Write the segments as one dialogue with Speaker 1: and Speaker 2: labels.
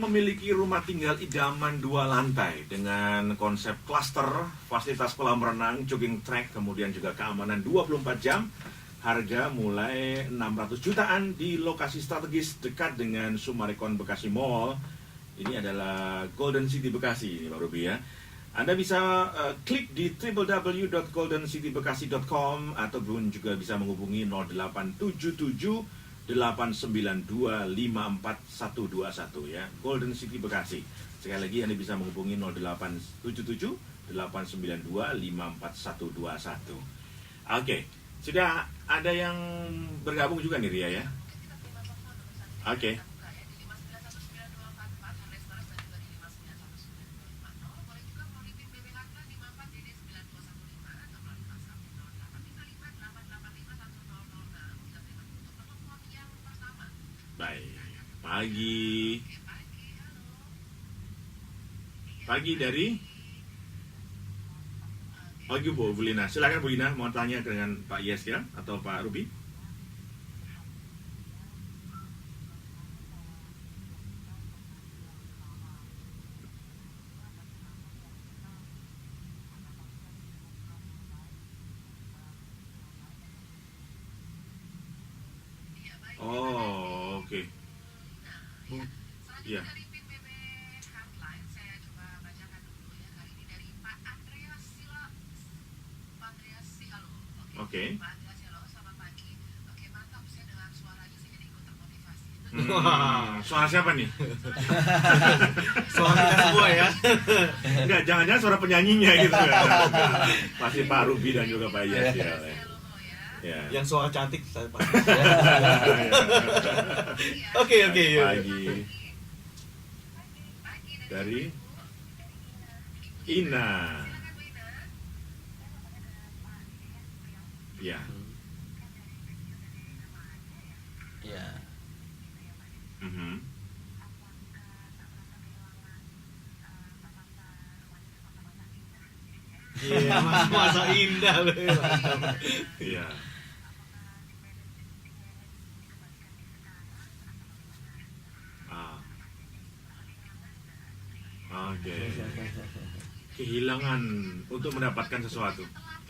Speaker 1: memiliki rumah tinggal idaman 2 lantai dengan konsep klaster, fasilitas kolam renang, jogging track, kemudian juga keamanan 24 jam, harga mulai 600 jutaan di lokasi strategis dekat dengan Summarecon Bekasi Mall. Ini adalah Golden City Bekasi, ini Pak Ruby ya. Anda bisa klik di www.goldencitybekasi.com ataupun juga bisa menghubungi 0877 892 54121 ya, Golden City Bekasi. Sekali lagi Anda bisa menghubungi 0877 892 54121. Oke, sudah ada yang bergabung juga nih Ria ya. Oke. Baik, pagi dari Bu Lina. Silakan Bu Lina, mau tanya dengan Pak Yes ya atau Pak Ruby? Oh, oke. Iya. Oke. Suara siapa nih?
Speaker 2: Suara kita semua ya.
Speaker 1: Enggak, jangan-jangan suara penyanyinya gitu ya. Pasti Pak Ruby dan juga Pak Yes ya. Ya.
Speaker 2: Yang suara cantik saya Pak. Oke.
Speaker 1: Pagi. Dari Ina. Ya.
Speaker 3: Ya.
Speaker 2: Iya, masa indah loh.
Speaker 1: Iya. Oke. Kehilangan untuk mendapatkan sesuatu.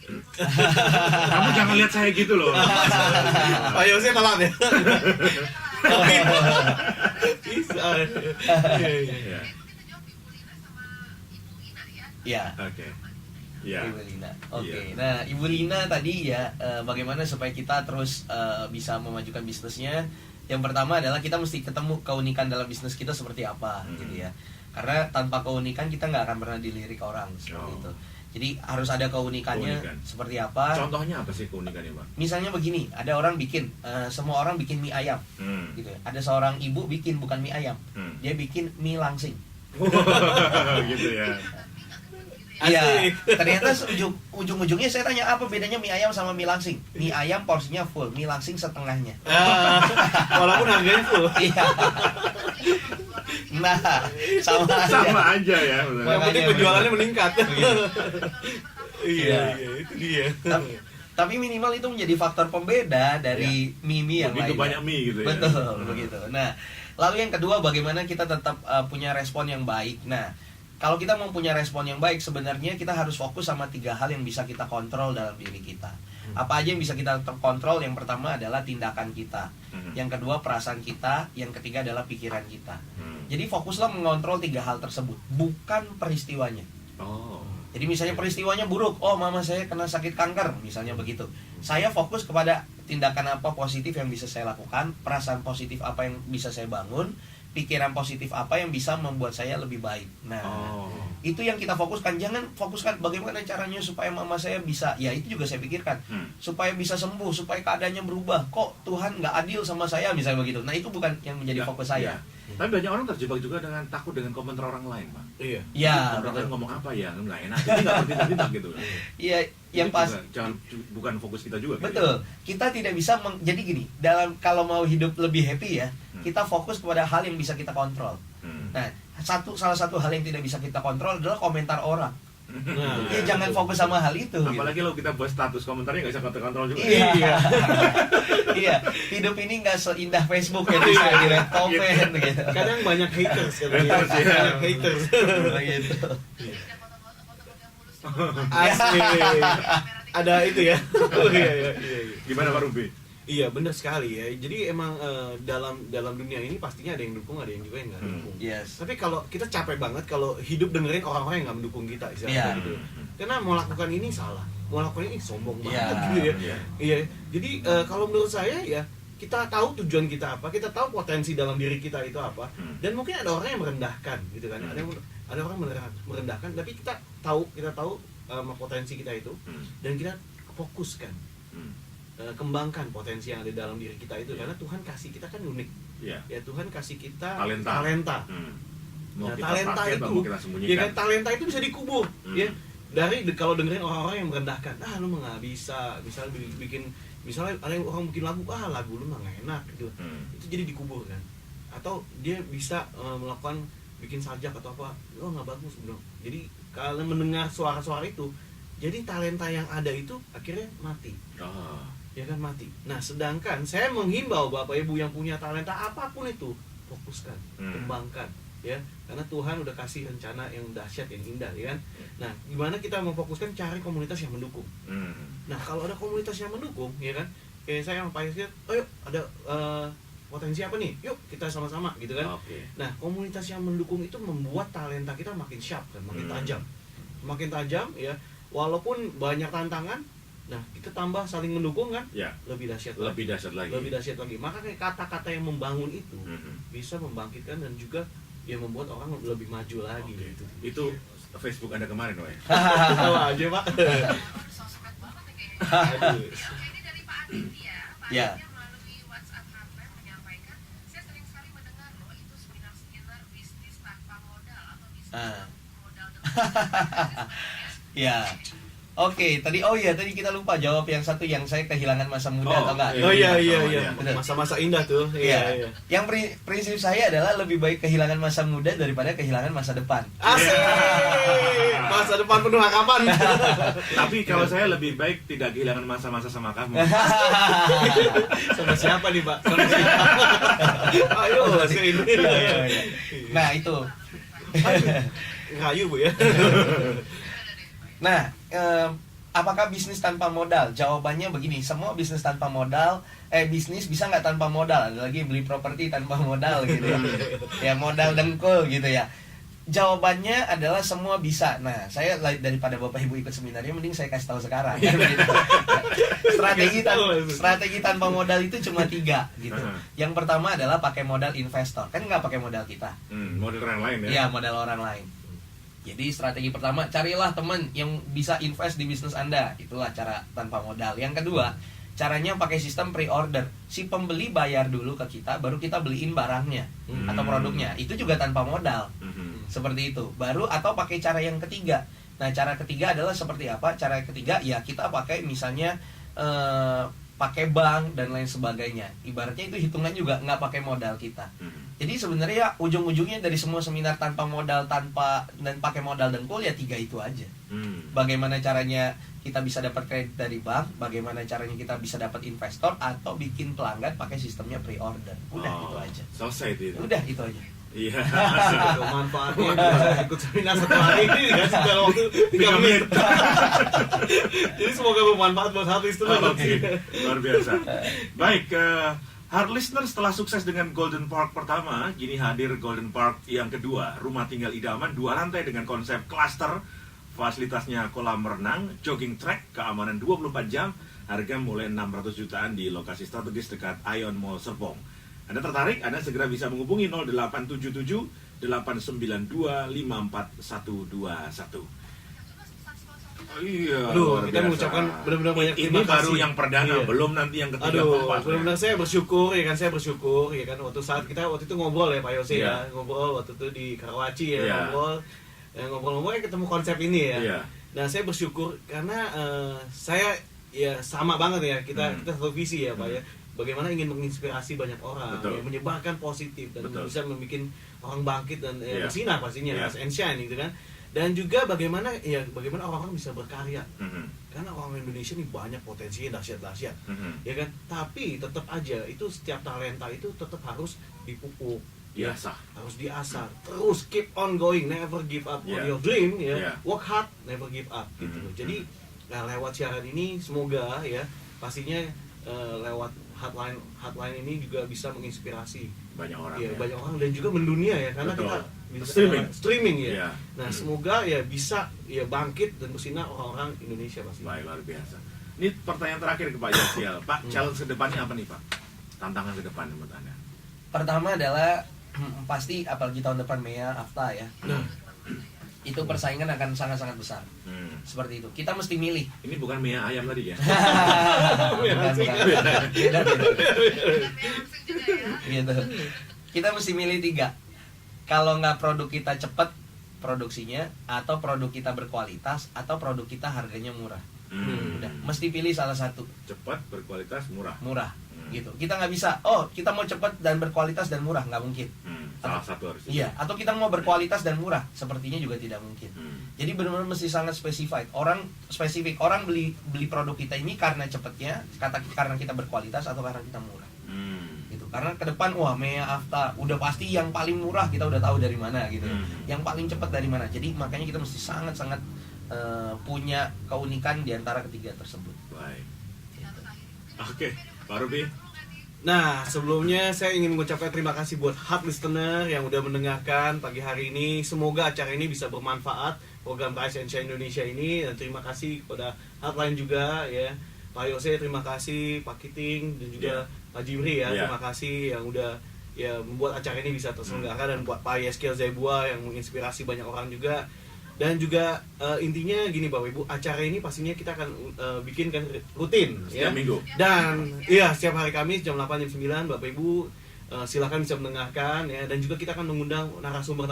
Speaker 1: Kamu jangan lihat saya gitu loh.
Speaker 2: Pak Yose telat ya. Bisa.
Speaker 1: Iya.
Speaker 3: Ya.
Speaker 1: Oke. Ya.
Speaker 3: Ibu Lina. Oke.
Speaker 1: Iya.
Speaker 3: Nah, Ibu Lina tadi ya, bagaimana supaya kita terus bisa memajukan bisnisnya? Yang pertama adalah kita mesti ketemu keunikan dalam bisnis kita seperti apa, gitu ya. Karena tanpa keunikan kita nggak akan pernah dilirik orang seperti itu. Jadi harus ada keunikannya seperti apa.
Speaker 1: Contohnya apa sih keunikannya, Pak?
Speaker 3: Misalnya begini, ada orang bikin, semua orang bikin mie ayam, gitu ya. Ada seorang ibu bikin bukan mie ayam, dia bikin mie langsing.
Speaker 1: Gitu ya.
Speaker 3: Iya, ternyata ujung-ujungnya saya tanya apa bedanya mie ayam sama mie langsing. Mie ayam porsinya full, mie langsing setengahnya.
Speaker 2: Walaupun harganya full.
Speaker 3: Iya. Nah, sama
Speaker 1: aja ya.
Speaker 2: Yang penting penjualannya meningkat. Iya, itu dia.
Speaker 3: Tapi minimal itu menjadi faktor pembeda dari mie yang lain.
Speaker 1: Begitu banyak mie gitu ya.
Speaker 3: Betul, begitu. Nah, lalu yang kedua bagaimana kita tetap punya respon yang baik. Nah, kalau kita mau punya respon yang baik, sebenarnya kita harus fokus sama 3 hal yang bisa kita kontrol dalam diri kita. Apa aja yang bisa kita kontrol? Yang pertama adalah tindakan kita, yang kedua perasaan kita, yang ketiga adalah pikiran kita. Jadi fokuslah mengontrol 3 hal tersebut, bukan peristiwanya. Jadi misalnya peristiwanya buruk, oh mama saya kena sakit kanker, misalnya begitu. Saya fokus kepada tindakan apa positif yang bisa saya lakukan, perasaan positif apa yang bisa saya bangun, pikiran positif apa yang bisa membuat saya lebih baik. Nah, itu yang kita fokuskan. Jangan fokuskan bagaimana caranya supaya mama saya bisa. Ya itu juga saya pikirkan. Supaya bisa sembuh, supaya keadaannya berubah. Kok Tuhan nggak adil sama saya, misalnya begitu. Nah itu bukan yang menjadi fokus saya.
Speaker 1: Tapi banyak orang terjebak juga dengan takut dengan komentar orang lain, Pak.
Speaker 2: Iya.
Speaker 3: Ya,
Speaker 1: orang lain ngomong apa ya, nggak enak. Jadi nggak bertindak gitu.
Speaker 3: Iya, yang pas.
Speaker 1: Jangan, bukan fokus kita juga.
Speaker 3: Betul. Kita tidak bisa jadi gini. Kalau mau hidup lebih happy ya, kita fokus kepada hal yang bisa kita kontrol. Nah, salah satu hal yang tidak bisa kita kontrol adalah komentar orang.
Speaker 2: Nah,
Speaker 3: Ya jangan fokus sama hal itu.
Speaker 1: Apalagi lo kita buat status komentarnya nggak bisa kontrol juga.
Speaker 3: Iya. Iya, hidup ini nggak seindah Facebook ya, bisa di-red comment gitu.
Speaker 2: kadang banyak haters
Speaker 1: Haters, ya.
Speaker 2: banyak haters.
Speaker 3: Gitu.
Speaker 2: Asli. Ada itu ya. Iya.
Speaker 1: Gimana Pak Ruby?
Speaker 2: Iya benar sekali ya. Jadi emang dalam dunia ini pastinya ada yang dukung, ada yang juga yang nggak dukung.
Speaker 3: Yes.
Speaker 2: Tapi kalau kita capek banget kalau hidup dengerin orang-orang yang nggak mendukung kita, istilahnya
Speaker 3: Iya.
Speaker 2: gitu. Karena mau lakukan ini salah, mau lakukan ini sombong banget
Speaker 3: Iya.
Speaker 2: gitu ya.
Speaker 1: Iya.
Speaker 2: Iya. Jadi kalau menurut saya ya kita tahu tujuan kita apa, kita tahu potensi dalam diri kita itu apa, dan mungkin ada orang yang merendahkan gitu kan. Ada orang merendahkan, tapi kita tahu potensi kita itu dan kita fokuskan. Kembangkan potensi yang ada dalam diri kita itu, karena Tuhan kasih kita kan unik.
Speaker 1: Iya.
Speaker 2: Ya Tuhan kasih kita
Speaker 1: Talenta. Mau
Speaker 2: Nah,
Speaker 1: kita
Speaker 2: talenta
Speaker 1: pakai
Speaker 2: itu,
Speaker 1: atau mau kita
Speaker 2: ya
Speaker 1: sembunyikan?
Speaker 2: kan, talenta itu bisa dikubur. Ya. Kalau dengerin orang-orang yang merendahkan, lu mah nggak bisa, misalnya ada yang orang bikin lagu lu mah nggak enak gitu. Itu jadi dikubur kan. Atau dia bisa melakukan bikin sajak atau apa, nggak bagus bro. Jadi kalau mendengar suara-suara itu, jadi talenta yang ada itu akhirnya mati. Ya kan, mati. Nah, sedangkan saya menghimbau Bapak Ibu yang punya talenta apapun itu, fokuskan, kembangkan, ya. Karena Tuhan udah kasih rencana yang dahsyat, yang indah, ya kan. Nah, gimana kita memfokuskan, cari komunitas yang mendukung. Nah, kalau ada komunitas yang mendukung, ya kan, kayak saya sama Pak Yusuf, ayo ada potensi apa nih? Yuk kita sama-sama, gitu kan. Nah, komunitas yang mendukung itu membuat talenta kita makin sharp kan, makin tajam, ya. Walaupun banyak tantangan, nah kita tambah saling mendukung kan,
Speaker 1: Ya.
Speaker 2: lebih dahsyat
Speaker 1: Lebih dahsyat lagi.
Speaker 2: Maka kayak kata-kata yang membangun itu bisa membangkitkan dan juga ya membuat orang lebih maju lagi gitu.
Speaker 1: Itu Facebook Anda kemarin, Noe.
Speaker 2: Tahu aja Pak.
Speaker 4: Sosmed banget ya kayaknya.
Speaker 2: Aduh.
Speaker 4: Oke, ini dari Pak Aditya. Pak
Speaker 3: Ya.
Speaker 4: Aditya melalui WhatsApp Hardware menyampaikan, saya sering sekali mendengar loh itu seminar bisnis tanpa modal atau bisnis modal dengan
Speaker 3: Ya. Oke, tadi kita lupa jawab yang satu, yang saya kehilangan masa muda atau enggak.
Speaker 2: Oh iya.
Speaker 3: Bener.
Speaker 2: Masa-masa indah tuh.
Speaker 3: Iya. Yang prinsip saya adalah lebih baik kehilangan masa muda daripada kehilangan masa depan.
Speaker 2: Asik. Masa depan penuh harapan.
Speaker 1: Tapi kalau saya lebih baik tidak kehilangan masa-masa sama kamu.
Speaker 2: Sama siapa nih, Pak? Sama siapa? Ayo, ini.
Speaker 3: Iya. Nah, itu.
Speaker 2: Rayu, Bu ya.
Speaker 3: Nah, apakah bisnis tanpa modal? Jawabannya begini, semua bisnis tanpa modal, bisnis bisa nggak tanpa modal? Ada lagi beli properti tanpa modal gitu ya. Ya modal dengkul gitu ya. Jawabannya adalah semua bisa. Nah, saya daripada Bapak Ibu ikut seminarnya, mending saya kasih tahu sekarang. Strategi tanpa modal itu cuma 3 gitu. Yang pertama adalah pakai modal investor. Kan nggak pakai modal kita.
Speaker 1: Model orang lain ya.
Speaker 3: Iya, modal orang lain. Jadi strategi pertama, carilah teman yang bisa invest di bisnis Anda. Itulah cara tanpa modal. Yang kedua, caranya pakai sistem pre-order. Si pembeli bayar dulu ke kita, baru kita beliin barangnya atau produknya. Itu juga tanpa modal. Seperti itu. Baru atau pakai cara yang ketiga. Nah, cara ketiga adalah seperti apa? Cara ketiga ya kita pakai misalnya pakai bank dan lain sebagainya. Ibaratnya itu hitungan juga nggak pakai modal kita. Jadi sebenarnya ujung-ujungnya dari semua seminar tanpa modal dan pakai modal dengkul ya 3 itu aja. Bagaimana caranya kita bisa dapat kredit dari bank, bagaimana caranya kita bisa dapat investor, atau bikin pelanggan pakai sistemnya pre-order. Udah itu aja.
Speaker 1: Selesai itu.
Speaker 3: Udah itu aja.
Speaker 1: Iya.
Speaker 2: Manfaatnya bisa ikut seminar 1 hari ini dikasih dalam waktu 3 menit. Jadi semoga bermanfaat buat habis itu.
Speaker 1: Luar biasa. Baik, hard listener, setelah sukses dengan Golden Park pertama, kini hadir Golden Park yang kedua, rumah tinggal idaman 2 lantai dengan konsep cluster, fasilitasnya kolam renang, jogging track, keamanan 24 jam, harga mulai 600 jutaan di lokasi strategis dekat Ion Mall Serpong. Anda tertarik? Anda segera bisa menghubungi 0877 892 54121. Iya.
Speaker 2: Aduh, kita mengucapkan benar-benar banyak terima
Speaker 1: ini baru
Speaker 2: kasih.
Speaker 1: yang perdana,
Speaker 2: Iya.
Speaker 1: belum nanti yang ketiga
Speaker 2: Aduh,
Speaker 1: keempat.
Speaker 2: benar-benar saya bersyukur ya kan waktu itu ngobrol ya Pak Yose
Speaker 1: Iya.
Speaker 2: ya, ngobrol waktu itu di Karawaci ya,
Speaker 1: Iya.
Speaker 2: ngobrol-ngobrol ketemu konsep ini ya.
Speaker 1: Iya.
Speaker 2: Nah, saya bersyukur karena saya ya sama banget ya, kita satu visi ya Pak ya. bagaimana ingin menginspirasi banyak orang,
Speaker 1: Betul.
Speaker 2: ya, menyebarkan positif dan
Speaker 1: Betul.
Speaker 2: bisa membuat orang bangkit dan
Speaker 1: Iya.
Speaker 2: bersinar pastinya,
Speaker 1: Iya.
Speaker 2: rise and shine gitu kan. Dan juga bagaimana orang-orang bisa berkarya.
Speaker 1: Mhm.
Speaker 2: Karena orang Indonesia ini banyak potensinya dahsyat-dahsyat,
Speaker 1: Mhm.
Speaker 2: ya kan. Tapi tetap aja itu setiap talenta itu tetap harus dipupuk, ya,
Speaker 1: Diasah.
Speaker 2: harus diasah, terus keep on going, never give up on
Speaker 1: Yeah.
Speaker 2: your dream, ya.
Speaker 1: Yeah.
Speaker 2: Work hard, never give up, gitu.
Speaker 1: Mhm.
Speaker 2: Jadi lewat siaran ini semoga ya pastinya lewat hotline ini juga bisa menginspirasi
Speaker 1: Banyak orang.
Speaker 2: ya,
Speaker 1: Ya.
Speaker 2: banyak orang dan juga mendunia ya, karena
Speaker 1: Betul.
Speaker 2: kita bisa
Speaker 1: Streaming.
Speaker 2: ya.
Speaker 1: Iya.
Speaker 2: Nah, semoga ya bisa ya bangkit dan bersinar orang-orang Indonesia pasti.
Speaker 1: Baik, luar biasa. Ini pertanyaan terakhir ke Pak Yosiel. Pak, challenge ke depannya apa nih, Pak? Tantangan ke depan menurut Anda?
Speaker 3: Pertama adalah pasti apalagi tahun depan MEA AFTA ya.
Speaker 2: Nah,
Speaker 3: Itu persaingan akan sangat-sangat besar. Seperti itu. Kita mesti milih.
Speaker 1: Ini bukan mie ayam tadi ya?
Speaker 3: Bukan. Beda.
Speaker 4: langsung juga ya.
Speaker 3: Gitu. Kita mesti milih 3. Kalau nggak produk kita cepat produksinya, atau produk kita berkualitas, atau produk kita harganya murah. Udah, mesti pilih salah satu.
Speaker 1: Cepat, berkualitas, murah.
Speaker 3: Murah. Gitu. Kita nggak bisa, oh kita mau cepat dan berkualitas dan murah, nggak mungkin.
Speaker 1: Salah satu harus.
Speaker 3: Iya, atau kita mau berkualitas dan murah, sepertinya juga tidak mungkin. Jadi benar-benar mesti sangat spesifik. Orang beli produk kita ini karena cepatnya, karena kita berkualitas atau karena kita murah. Gitu. Karena ke depan wah MEA AFTA udah pasti yang paling murah kita udah tahu dari mana gitu. Yang paling cepat dari mana. Jadi makanya kita mesti sangat-sangat punya keunikan di antara ketiga tersebut.
Speaker 1: Baik. Oke, Pak Ruby.
Speaker 2: Nah, sebelumnya saya ingin mengucapkan terima kasih buat hot listener yang udah mendengarkan pagi hari ini. Semoga acara ini bisa bermanfaat, program Rise and Shine Indonesia ini. Dan terima kasih kepada hotline juga ya. Pak Yose terima kasih, Pak Kiting dan juga Pak Jimri ya. Terima kasih yang udah ya membuat acara ini bisa terselenggara, dan buat Pak Yeskiel Zaibua yang menginspirasi banyak orang juga. Dan juga intinya gini Bapak Ibu, acara ini pastinya kita akan bikin kan rutin
Speaker 1: Setiap
Speaker 2: ya.
Speaker 1: minggu.
Speaker 2: Dan iya, setiap hari Kamis jam 8 jam 9 Bapak Ibu silakan bisa mendengarkan ya. Dan juga kita akan mengundang narasumber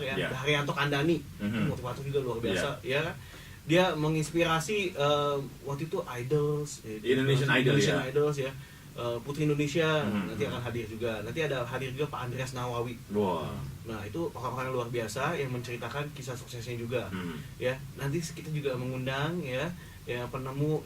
Speaker 2: ya.
Speaker 1: Ya.
Speaker 2: Haryanto Kandani, motivator juga luar biasa ya. Dia menginspirasi waktu itu Idols
Speaker 1: Indonesian
Speaker 2: Idols ya. Putri Indonesia nanti akan hadir juga. Nanti ada hadir juga Pak Andreas Nawawi.
Speaker 1: Wah.
Speaker 2: Nah, itu orang-orang yang luar biasa yang menceritakan kisah suksesnya juga. Ya, nanti kita juga mengundang ya penemu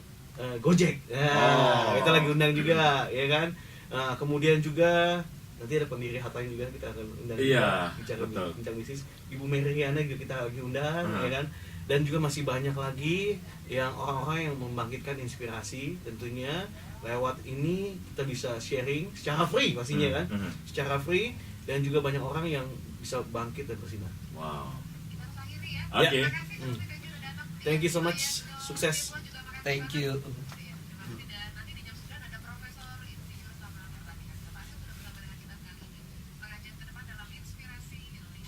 Speaker 2: Gojek. Nah, kita lagi undang juga ya kan. Nah, kemudian juga nanti ada pendiri hotline juga kita akan undang.
Speaker 1: Iya,
Speaker 2: bicara
Speaker 1: betul.
Speaker 2: bincang bisnis. Ibu Meriana juga kita lagi undang ya kan. Dan juga masih banyak lagi yang orang-orang yang membangkitkan inspirasi tentunya. Lewat ini kita bisa sharing secara free pastinya kan. Secara free, dan juga banyak orang yang bisa bangkit dan bersinar.
Speaker 1: Wow.
Speaker 4: Kita harus akhiri ya.
Speaker 1: Oke.
Speaker 4: Terima kasih sudah datang.
Speaker 2: Thank you so much. Sukses.
Speaker 3: Thank you.